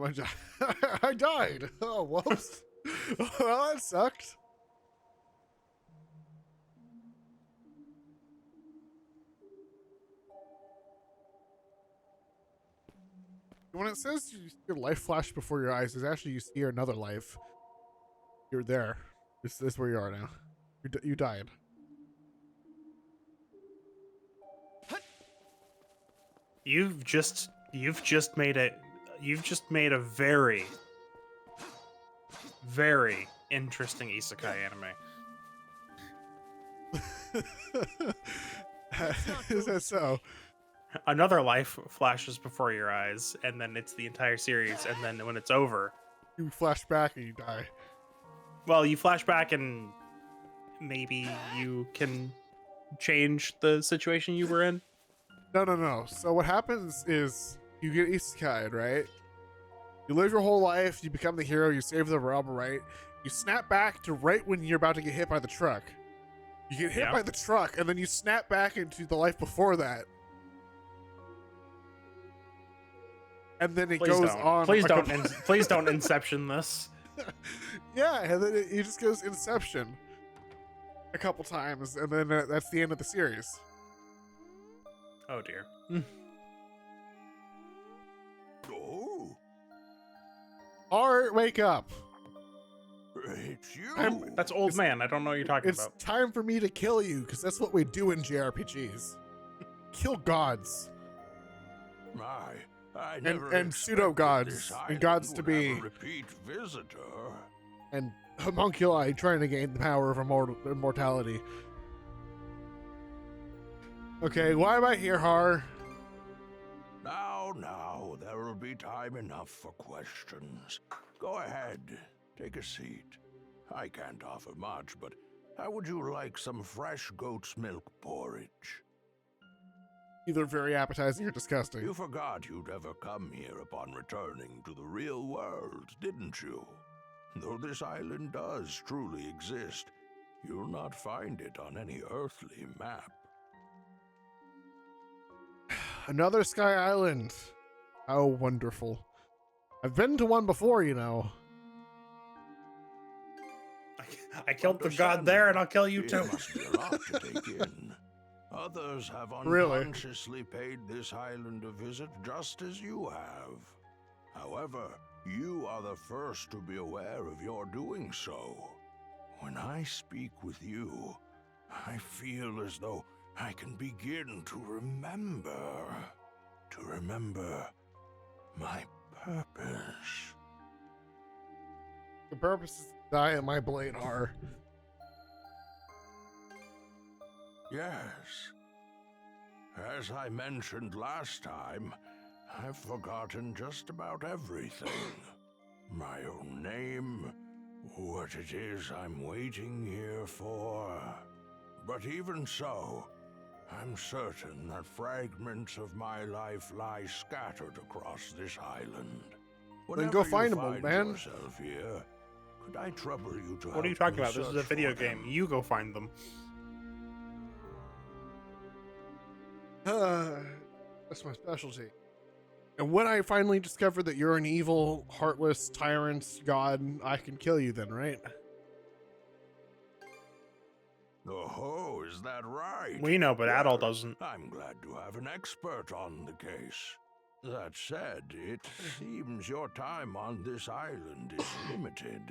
I died. Oh, whoops. Well, that sucked. When it says you see your life flash before your eyes, it's actually you see another life. You're there. This is where you are now. You died. You've just made a very, very interesting isekai anime. Is that so? Another life flashes before your eyes, and then it's the entire series, and then when it's over, You flash back and you die. well, you flash back and maybe you can change the situation you were in. No. So what happens is you get isekai, right? You live your whole life, you become the hero, you save the realm, right? You snap back to right when you're about to get hit by the truck. You get hit by the truck, and then you snap back into the life before that. And then it goes on. Please don't inception this. Yeah, and then it just goes Inception a couple times, and then that's the end of the series. Oh dear. Oh, Art, wake up. it's you. That's old man. I don't know what you're talking It's about. time for me to kill you, because that's what we do in JRPGs. Kill gods. I never And pseudo gods, this and gods island to would be, have a repeat visitor. and homunculi trying to gain the power of immortality. Okay, why am I here, Har? Now, there will be time enough for questions. Go ahead, take a seat. I can't offer much, but how would you like some fresh goat's milk porridge? Either very appetizing or disgusting. You forgot you'd ever come here upon returning to the real world, didn't you? Though this island does truly exist, you'll not find it on any earthly map. Another Sky Island. How wonderful. I've been to one before, you know. I killed the god there, and I'll kill you too. It must be a lot to take in. Others have Really? unconsciously paid this island a visit just as you have. However, you are the first to be aware of your doing so. When I speak with you, I feel as though I can begin to remember my purpose. The purpose is to die at my blade, Har. Yes. As I mentioned last time, I've forgotten just about everything. My own name, what it is I'm waiting here for. But even so, I'm certain that fragments of my life lie scattered across this island. Then go Whenever find you them, old find man. yourself here, could I trouble you to What are you help talking me about? This is a search video for game. them? You go find them. That's my specialty. And when I finally discover that you're an evil, heartless tyrant god, I can kill you then, right? Oh, is that right? We know, but Adol Well, doesn't. I'm glad to have an expert on the case. That said, it seems your time on this island is limited.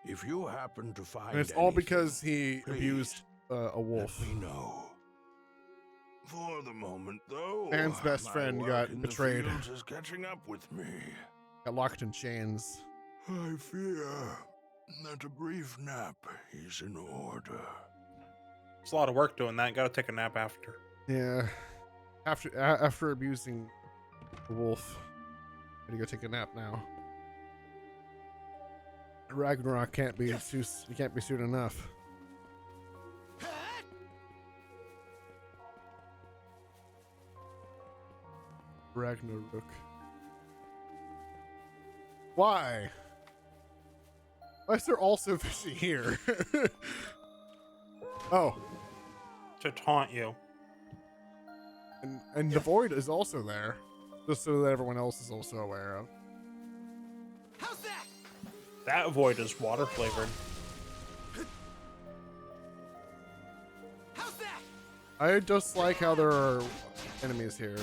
If you happen to find And it's all anything, because he please abused a wolf. let me know. For the moment, though, Man's best my friend work got in the betrayed. fields is catching up with me. Got locked in chains. I fear that a brief nap is in order. It's a lot of work doing that. Gotta take a nap after. Yeah. After abusing the wolf, gotta go take a nap now. Ragnarok can't be soon enough. Ragnarok. Why? Why is there also fishing here? Oh, To taunt you. and the void is also there, just so that everyone else is also aware of. That void is water flavored. How's that? I just like how there are enemies here.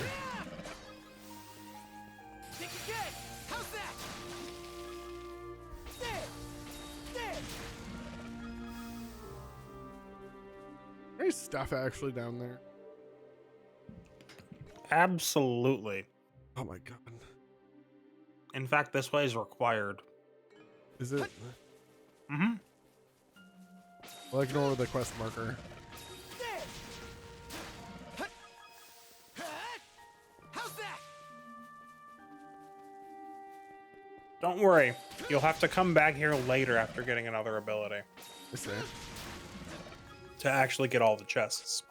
Think again. How's that? There. There. There's stuff actually down there. Absolutely. Oh my god. In fact, this way is required. Is it? Mm-hmm. I'll ignore the quest marker. There. How's that? Don't worry. You'll have to come back here later after getting another ability I see. to actually get all the chests.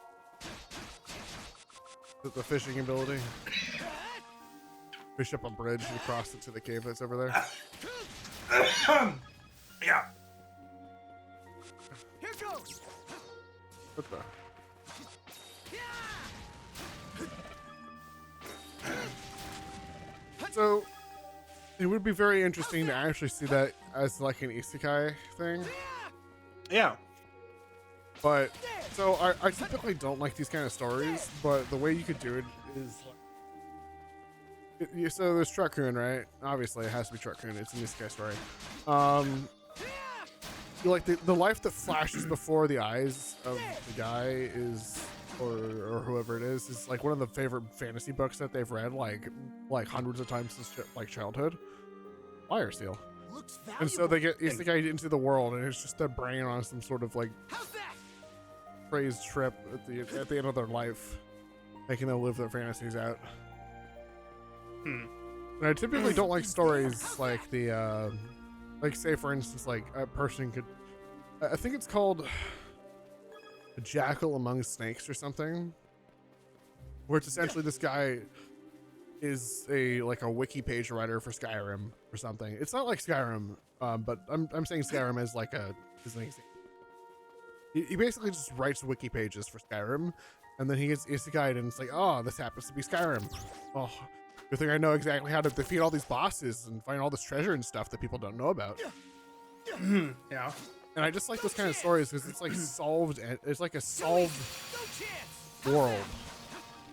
Is it the fishing ability? Fish up a bridge and cross it to the cave that's over there. Yeah. Here goes. What the? So, it would be very interesting to actually see that as like an isekai thing. Yeah. But, so I typically don't like these kind of stories, but the way you could do it is so there's Truckun, right? Obviously, it has to be Truckun. It's an isekai story. Like the life that flashes before the eyes of the guy is, or whoever it is like one of the favorite fantasy books that they've read like hundreds of times since like childhood. Fire Seal. Looks And so they valuable. get isekai into the world, and it's just their brain on some sort of like How's that? crazed trip at the end of their life, making them live their fantasies out. And I typically don't like stories like the, like say for instance, like a person could, I think it's called A Jackal Among Snakes or something, where it's essentially this guy is like a wiki page writer for Skyrim or something. It's not like Skyrim, but I'm saying Skyrim as like as an example. He basically just writes wiki pages for Skyrim, and then he gets isekai'd, and it's like, oh, this happens to be Skyrim. Oh, good thing I know exactly how to defeat all these bosses and find all this treasure and stuff that people don't know about. Yeah. And I just like those kind of stories because it's like solved. It's like a solved No chance. world.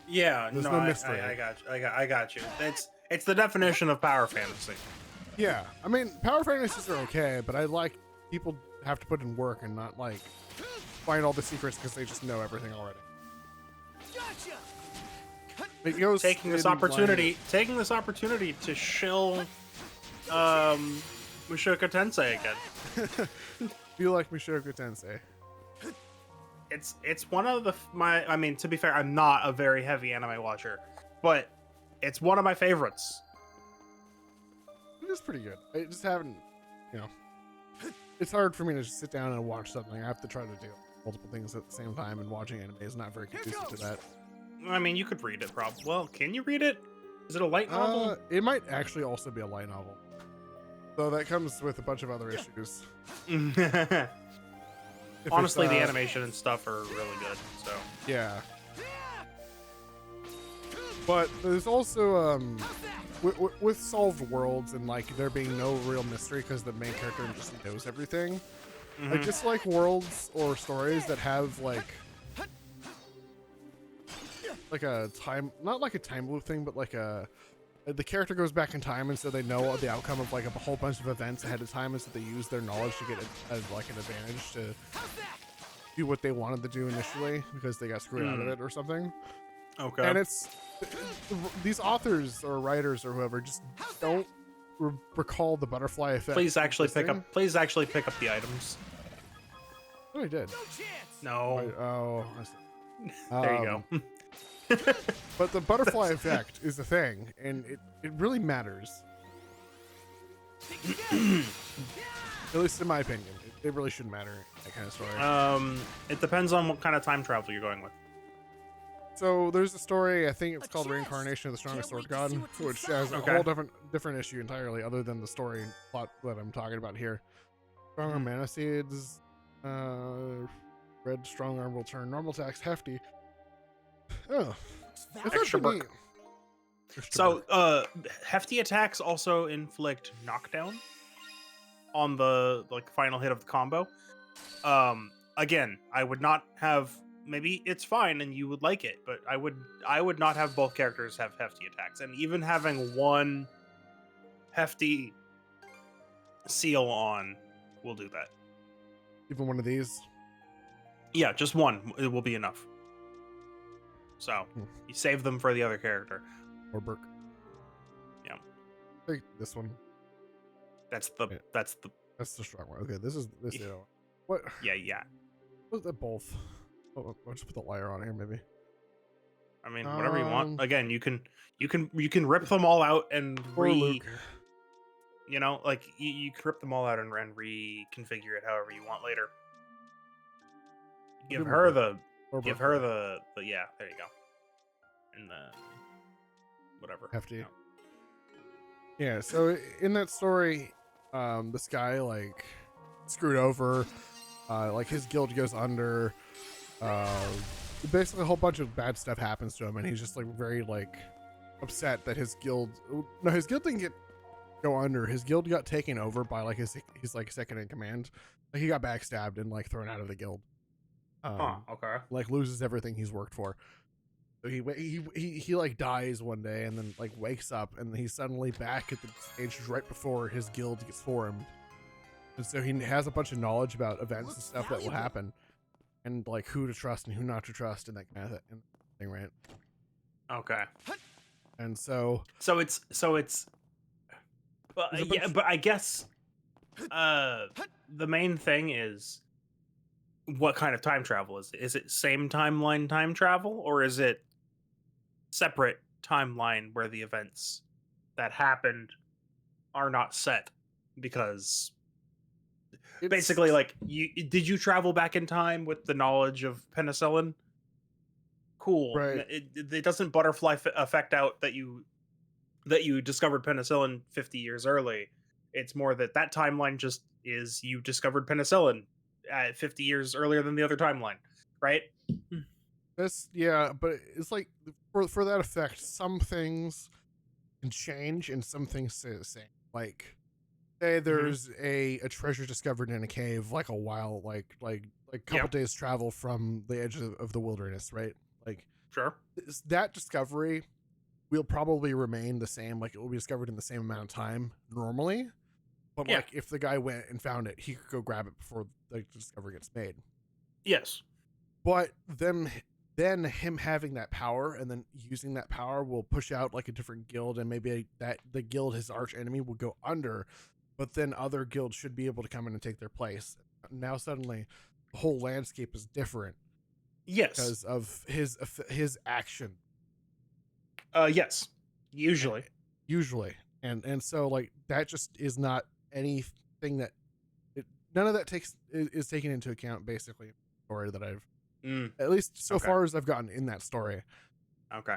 Yeah. There's no, no mystery. I got you. I got you. It's the definition of power fantasy. Yeah, I mean, power fantasies are okay, but I like people have to put in work and not like find all the secrets because they just know everything already. Gotcha. It goes Taking this in opportunity to shill Mushoku Tensei again. feel like Mushoku Tensei. It's one of I mean, to be fair, I'm not a very heavy anime watcher, but it's one of my favorites. It is pretty good. I just haven't, it's hard for me to just sit down and watch something. I have to try to do multiple things at the same time, and watching anime is not very conducive to that. I mean, you could read it, probably. Well, can you read it? Is it a light novel? It might actually also be a light novel, though that comes with a bunch of other issues. If Honestly, it's, the animation and stuff are really good. So Yeah. But there's also with solved worlds and like there being no real mystery because the main character just knows everything. I just like worlds or stories that have like a time, not like a time loop thing, but like the character goes back in time, and so they know the outcome of like a whole bunch of events ahead of time, and so they use their knowledge to get as like an advantage to do what they wanted to do initially because they got screwed out of it or something. okay. And it's these authors or writers or whoever just don't recall the butterfly effect. Please actually existing. pick up the items. Oh, I did. No chance. No. Oh, I see. There you go. But the butterfly effect is a thing, and it really matters. At least in my opinion, it really shouldn't matter, that kind of story. It depends on what kind of time travel you're going with. So there's a story, I think it's A called chance. Reincarnation of the Strongest Can't Sword wait to God, see what's which inside. has a Okay. whole different issue entirely other than the story plot that I'm talking about here. Stronger mana seeds, red strong arm will turn normal attacks hefty. Oh, I thought Extra that'd be perk. neat. Extra So, perk. hefty attacks also inflict knockdown. on the like final hit of the combo. Again, I would not have. Maybe it's fine and you would like it, but I would not have both characters have hefty attacks, and even having one hefty seal on will do that. Even one of these. Yeah, just one. It will be enough. So Hmm. you save them for the other character. Or Burke. Yeah. I think this one. That's the Yeah. that's the That's the strong one. Okay, this is this. You know, what? yeah. Was that both? Oh, I'll just put the liar on here, maybe. I mean, whatever you want. Um, Again, you can rip them all out and Or Luke. you know, like you can rip them all out and reconfigure it however you want later. Give do her Burke. the Or give Burke. her the yeah, there you go. And then whatever. Hefty. Yeah, so in that story, this guy like screwed over, like his guild goes under, basically a whole bunch of bad stuff happens to him, and he's just like very like upset that his guild didn't go under. His guild got taken over by like his like second in command. Like he got backstabbed and like thrown out of the guild. Okay. Like loses everything he's worked for. So he like dies one day and then like wakes up and he's suddenly back at the stage right before his guild gets formed. And so he has a bunch of knowledge about events and stuff that will happen, and like who to trust and who not to trust and that kind of thing, right? Okay. And so it's well, There's a yeah, bunch- but I guess the main thing is what kind of time travel is it? Is it same timeline time travel, or is it separate timeline where the events that happened are not set? Because it's- basically, like, did you travel back in time with the knowledge of penicillin? Cool. Right. It doesn't butterfly effect out that you discovered penicillin 50 years early. It's more that timeline just is you discovered penicillin 50 years earlier than the other timeline, right? yeah, but it's like for that effect, some things can change and some things stay the same. Like say there's a treasure discovered in a cave like a while like couple days travel from the edge of the wilderness, right? Like Sure. that discovery will probably remain the same, like it will be discovered in the same amount of time normally, but Yeah. like if the guy went and found it, he could go grab it before the discovery gets made. Yes. But then him having that power and then using that power will push out like a different guild, and maybe that the guild, his arch enemy, will go under, but then other guilds should be able to come in and take their place. Now suddenly the whole landscape is different Yes. because of his action Yes. Usually. and so like that just is not anything that none of that is taken into account basically in the story that I've at least so Okay. far as I've gotten in that story. Okay.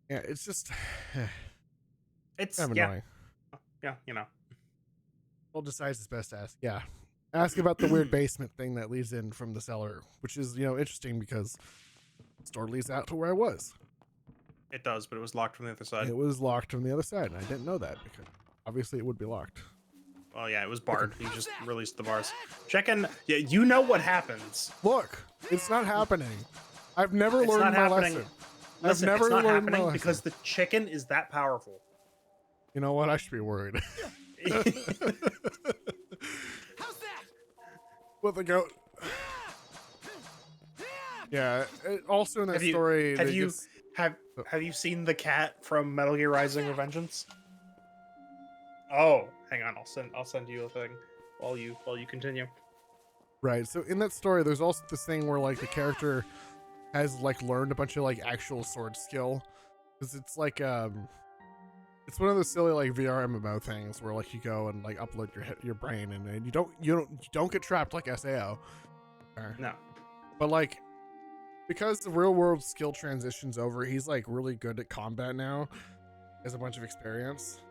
Yeah, it's just It's kind of yeah. annoying. Yeah, you know. Well, decides it's best to ask. Yeah. Ask about the weird basement thing that leads in from the cellar, which is, interesting because the store leads out to where I was. It does, but it was locked from the other side. It was locked from the other side, and I didn't know that because obviously it would be locked. Well, yeah, it was barred. You just released the bars. Check in. Yeah, you know what happens. Look, it's not happening. I've never It's learned not my happening. lesson. Listen, I've never it's not learned my happening lesson. because the chicken is that powerful. You know what? I should be worried. How's that? With the goat. Yeah. Also in that Have you- story, have they you- just- Have you seen the cat from Metal Gear Rising: Revengeance? Oh, hang on. I'll send you a thing while you continue. Right. So in that story, there's also this thing where like the character has like learned a bunch of like actual sword skill, because it's like it's one of those silly like VR MMO things where like you go and like upload your brain and you don't get trapped like SAO. No. But like because the real world skill transitions over, he's like really good at combat now, has a bunch of experience.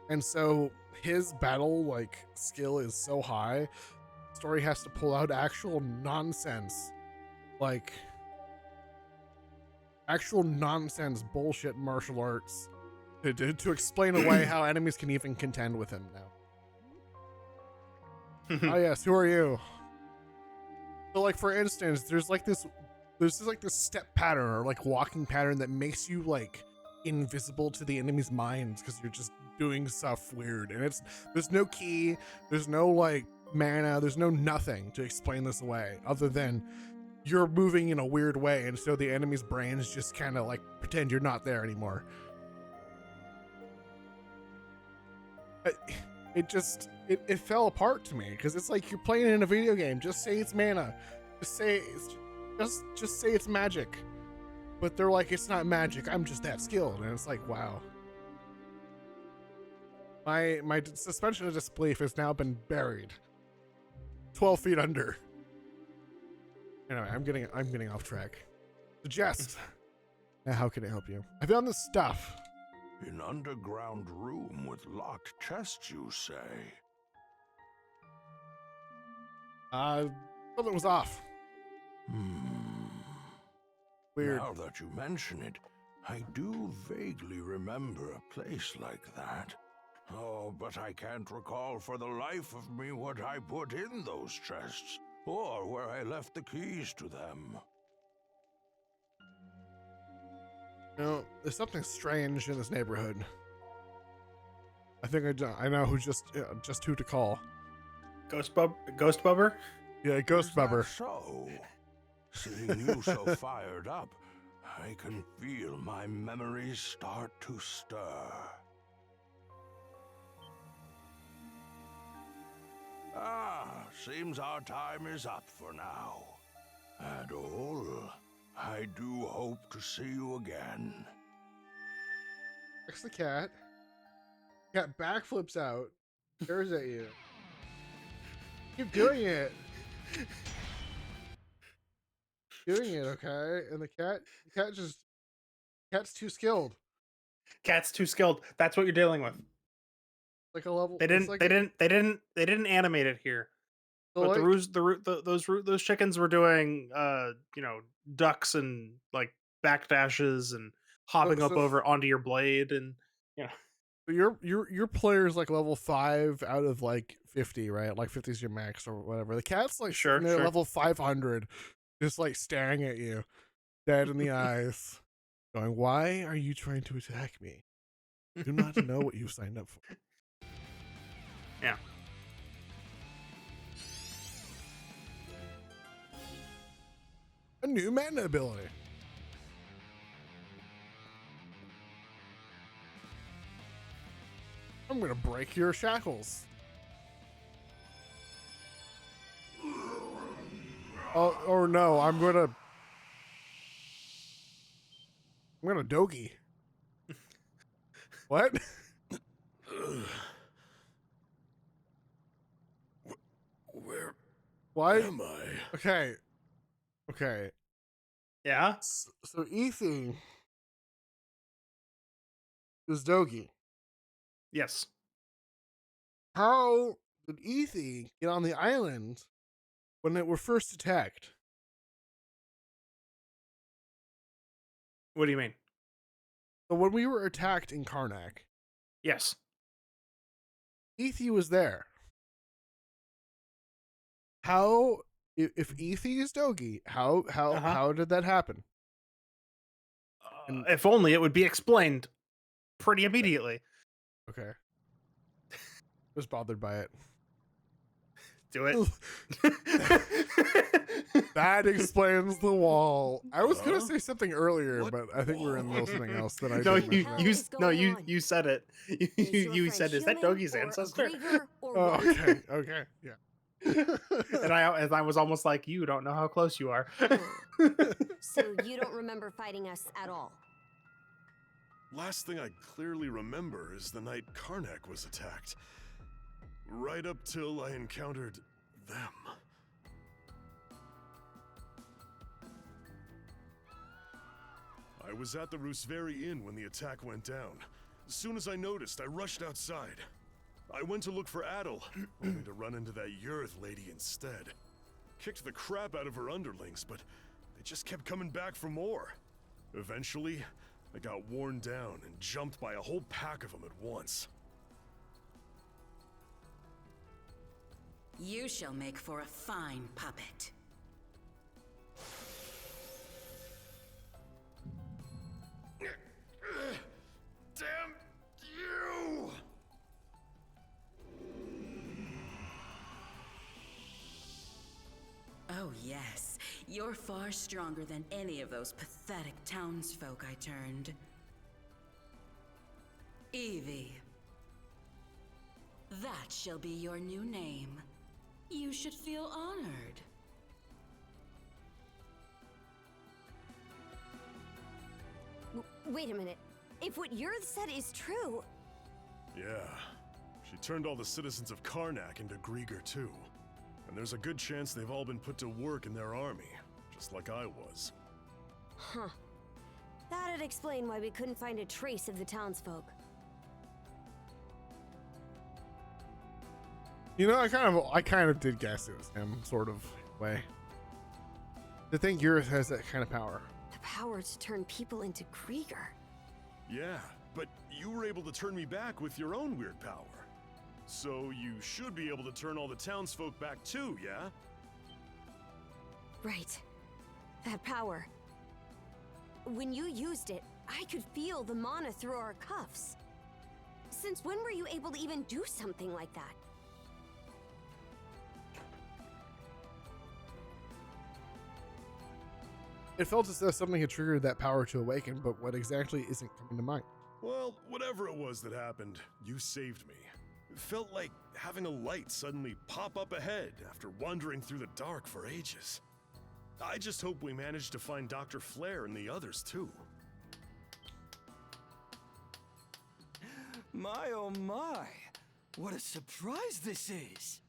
And so his battle like skill is so high, story has to pull out actual nonsense, like actual nonsense bullshit martial arts to explain away how enemies can even contend with him now. Oh yes, who are you? So like for instance, there's this step pattern or like walking pattern that makes you like invisible to the enemy's minds because you're just doing stuff weird. And there's no key, there's no like mana, there's no nothing to explain this away other than you're moving in a weird way, and so the enemy's brains just kind of like pretend you're not there anymore. It fell apart to me because it's like you're playing in a video game. Just say it's mana, just say it's magic. But they're like, it's not magic, I'm just that skilled. And it's like, wow, my suspension of disbelief has now been buried 12 feet under. Anyway, I'm getting off track. Suggest. Now, how can I help you? I found this stuff. An underground room with locked chests, you say? Something was off. Weird. Now that you mention it, I do vaguely remember a place like that. Oh, but I can't recall for the life of me what I put in those chests, or where I left the keys to them. You know, there's something strange in this neighborhood. I think I know who just who to call. Ghost Bubber? Yeah, Ghost Is that Bubber. so? Seeing you so fired up, I can feel my memories start to stir. Seems our time is up for now. Adol, I do hope to see you again. Next the cat. Cat backflips out, stares at you. Keep doing it. Doing it, okay? And the cat's too skilled. Cat's too skilled. That's what you're dealing with. Like a level. They didn't animate it here. So But like, those chickens were doing ducks and like backdashes and hopping up over onto your blade and your player is like level 5 out of like 50, right? Like 50 is your max or whatever. The cat's like Sure. level 500, just like staring at you, dead in the eyes, going, "Why are you trying to attack me? Do not know what you signed up for." Yeah. A new mana ability. I'm gonna break your shackles. Oh, or no, I'm gonna Dogi. What? Where Why? am I? Okay. Yeah. So Ethy is Dogi. Yes. How did Ethy get on the island when it were first attacked? What do you mean? So when we were attacked in Karnak, Yes. Ethy was there. How, if Ethy is Dogi, how did that happen? If only it would be explained pretty immediately. Okay. Was bothered by it. Do it. That explains the wall. I was gonna Huh? say something earlier, What but I think we were in the middle of something wall? else that I No, didn't you mention. you said it. You said, "Is that Dogi's ancestor?" Oh, okay, yeah. And I was almost like, "You don't know how close you are." So you don't remember fighting us at all? Last thing I clearly remember is the night Karnak was attacked. Right up till I encountered them. I was at the Rooseveri Inn when the attack went down. As soon as I noticed, I rushed outside. I went to look for Adel, only to run into that Yurth lady instead. Kicked the crap out of her underlings, but they just kept coming back for more. Eventually, I got worn down and jumped by a whole pack of them at once. You shall make for a fine puppet. Damn you! Oh yes, you're far stronger than any of those pathetic townsfolk I turned. Evie. That shall be your new name. You should feel honored. Wait a minute. If what Yurth said is true, Yeah. She turned all the citizens of Karnak into Grieger too. And there's a good chance they've all been put to work in their army, just like I was. huh. That'd explain why we couldn't find a trace of the townsfolk. You know, I kind of did guess it was him, sort of way. To think Eurus has that kind of power. The power to turn people into Grieger. Yeah, but you were able to turn me back with your own weird power. So you should be able to turn all the townsfolk back too, yeah? Right. That power. When you used it, I could feel the mana through our cuffs. Since when were you able to even do something like that? It felt as though something had triggered that power to awaken, but what exactly isn't coming to mind. Well, whatever it was that happened, you saved me. It felt like having a light suddenly pop up ahead after wandering through the dark for ages. I just hope we manage to find Dr. Flare and the others too. My oh my! What a surprise this is!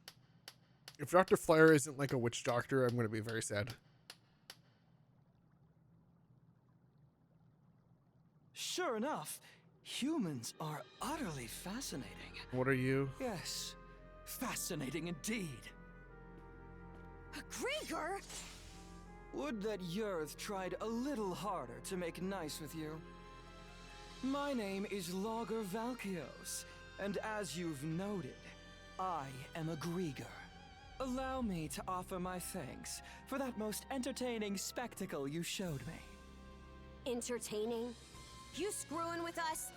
If Dr. Flare isn't like a witch doctor, I'm going to be very sad. Sure enough, humans are utterly fascinating. What are you? Yes, fascinating indeed. A Grieger? Would that Yurth tried a little harder to make nice with you. My name is Logger Valkios, and as you've noted, I am a Grieger. Allow me to offer my thanks for that most entertaining spectacle you showed me. Entertaining? You screwing with us?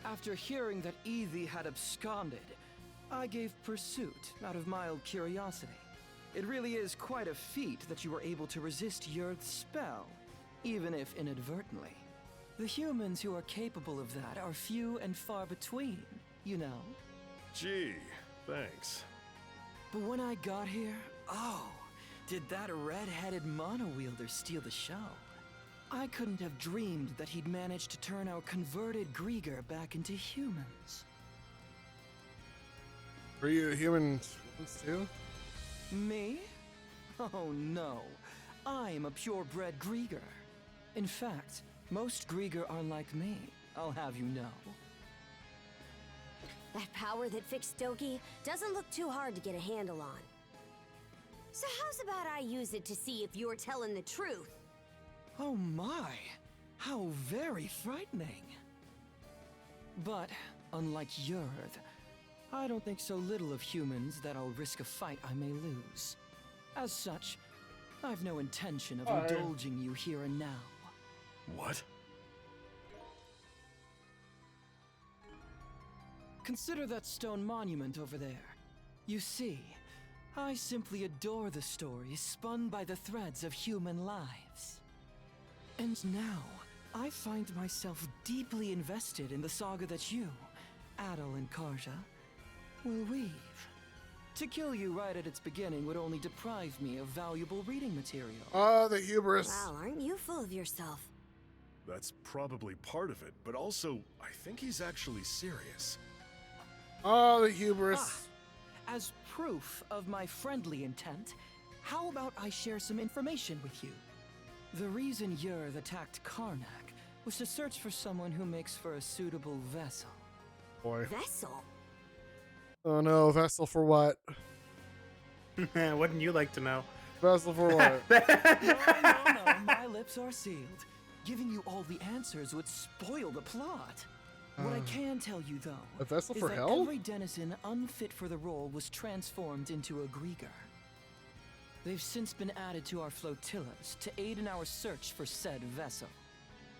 After hearing that Evie had absconded, I gave pursuit out of mild curiosity. It really is quite a feat that you were able to resist Yurth's spell, even if inadvertently. The humans who are capable of that are few and far between, you know. Gee, thanks. But when I got here, oh, did that red-headed mono-wielder steal the show. I couldn't have dreamed that he'd managed to turn our converted Grieger back into humans. Were you humans too? Me? Oh no, I'm a purebred Grieger. In fact, most Grieger are like me, I'll have you know. That power that fixed Doki doesn't look too hard to get a handle on. So how's about I use it to see if you're telling the truth? Oh my, how very frightening. But, unlike Yurth, I don't think so little of humans that I'll risk a fight I may lose. As such, I've no intention of indulging you here and now. What? Consider that stone monument over there. You see, I simply adore the stories spun by the threads of human lives. And now, I find myself deeply invested in the saga that you, Adel and Karja, will weave. To kill you right at its beginning would only deprive me of valuable reading material. Oh, the hubris. Wow, aren't you full of yourself? That's probably part of it, but also, I think he's actually serious. Oh, the hubris. As proof of my friendly intent, how about I share some information with you? The reason Yurth attacked Karnak was to search for someone who makes for a suitable vessel. Boy. Vessel? Oh no, vessel for what? Wouldn't you like to know? Vessel for what? No, my lips are sealed. Giving you all the answers would spoil the plot. What I can tell you, though, A vessel is for that hell? every denizen unfit for the role was transformed into a Grieger. They've since been added to our flotillas to aid in our search for said vessel.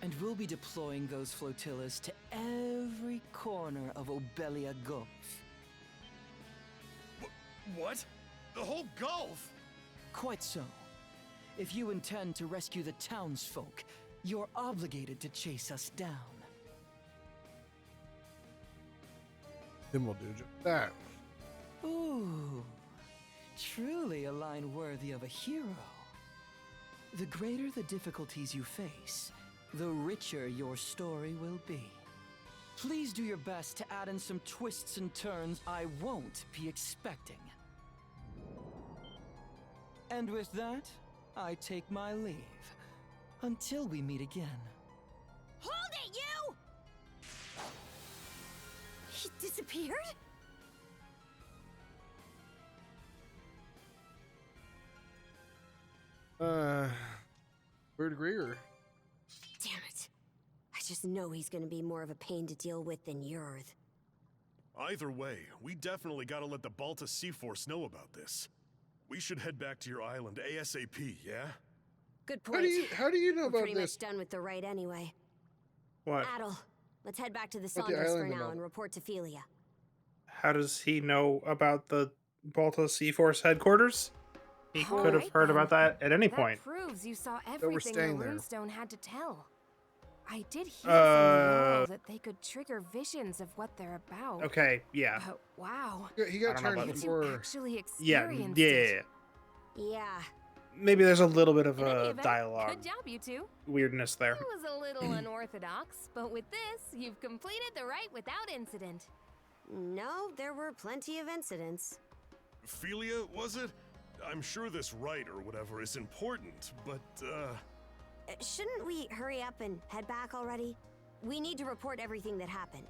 And we'll be deploying those flotillas to every corner of Obelia Gulf. What? The whole Gulf? Quite so. If you intend to rescue the townsfolk, you're obligated to chase us down. Then we'll do just that. Ooh, truly a line worthy of a hero. The greater the difficulties you face, the richer your story will be. Please do your best to add in some twists and turns I won't be expecting. And with that, I take my leave. Until we meet again. Hold it, you! He disappeared? Weird Grieger. Damn it. I just know he's gonna be more of a pain to deal with than Yurth. Either way, we definitely gotta let the Balta Sea Force know about this. We should head back to your island ASAP, yeah? Good How point. do you know We're about pretty this? much done with the rite anyway. What? Adel, let's head back to the About the Saunders for island now about- and report to Philia. How does he know about the Balta Sea Force headquarters? He All could have right, heard then. about that at any That point. proves you saw we're everything the staying there. runestone had to tell. I did hear from Jarl Uh, that they could trigger visions of what they're about. Okay, yeah. But wow, He got I don't know turned about you before. two before. actually Yeah, experienced yeah. it. Yeah, Maybe there's a little bit of In any a event, dialogue Good job, you two. weirdness there. It was a little unorthodox, but with this, you've completed the rite without incident. no, there were plenty of incidents. Philia, was it? I'm sure this rite or whatever is important, but, Shouldn't we hurry up and head back already? We need to report everything that happened.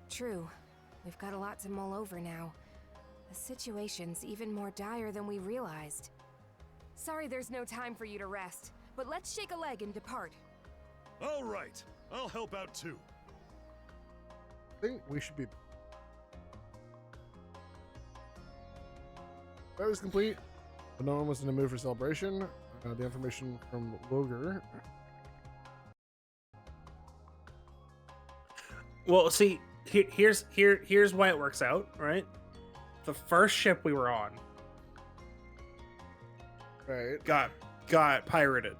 True. We've got a lot to mull over now. The situation's even more dire than we realized. Sorry there's no time for you to rest, but let's shake a leg and depart. all right. I'll help out too. I think we should be. That was complete, but no one was in the mood for celebration. The information from Loger. Well, see, here's why it works out, right? The first ship we were on Right. got pirated.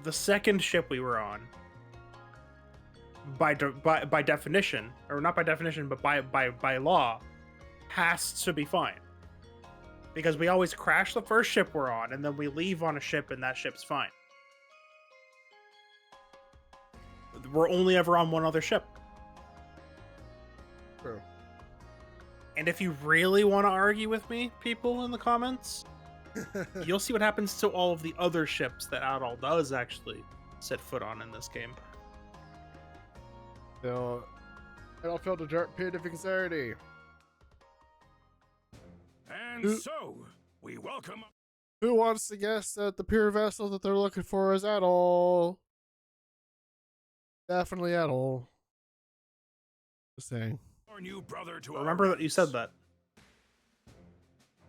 The second ship we were on, by definition, or not by definition, but by law, has to be fine. Because we always crash the first ship we're on, and then we leave on a ship, and that ship's fine. We're only ever on one other ship. True. And if you really want to argue with me, people in the comments, you'll see what happens to all of the other ships that Adol does actually set foot on in this game. So, it all felt a dark pit of anxiety. And Ooh. so, we welcome. Who wants to guess that the pure vessel that they're looking for is Adol? Definitely Adol. Just saying. Our new brother to our Remember that you said ranks. that.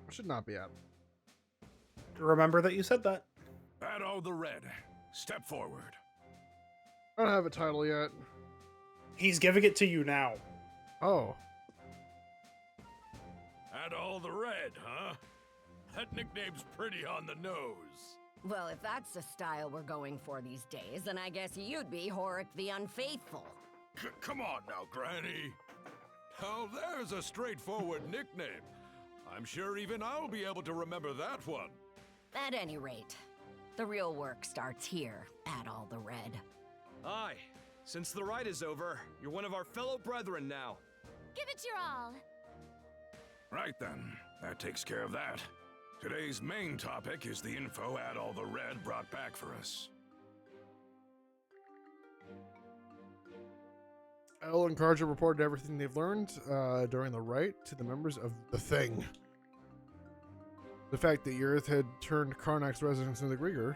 It should not be Adol. Remember that you said that. Adol the Red, step forward. I don't have a title yet. He's giving it to you now. Oh. Adol the Red, huh? That nickname's pretty on the nose. Well, if that's the style we're going for these days, then I guess you'd be Horik the Unfaithful. Come on now, Granny. Now there's a straightforward nickname. I'm sure even I'll be able to remember that one. At any rate, the real work starts here, Adol the Red. Aye. Since the ride is over, you're one of our fellow brethren now. Give it your all. Right then, that takes care of that. Today's main topic is the info Adol the Red brought back for us. Adol and Karja reported everything they've learned during the rite to the members of the Thing. The fact that Yurth had turned Karnak's residence into the Grieger,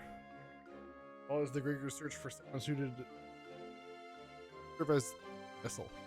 all as the Griegers search for someone Serve as vessel.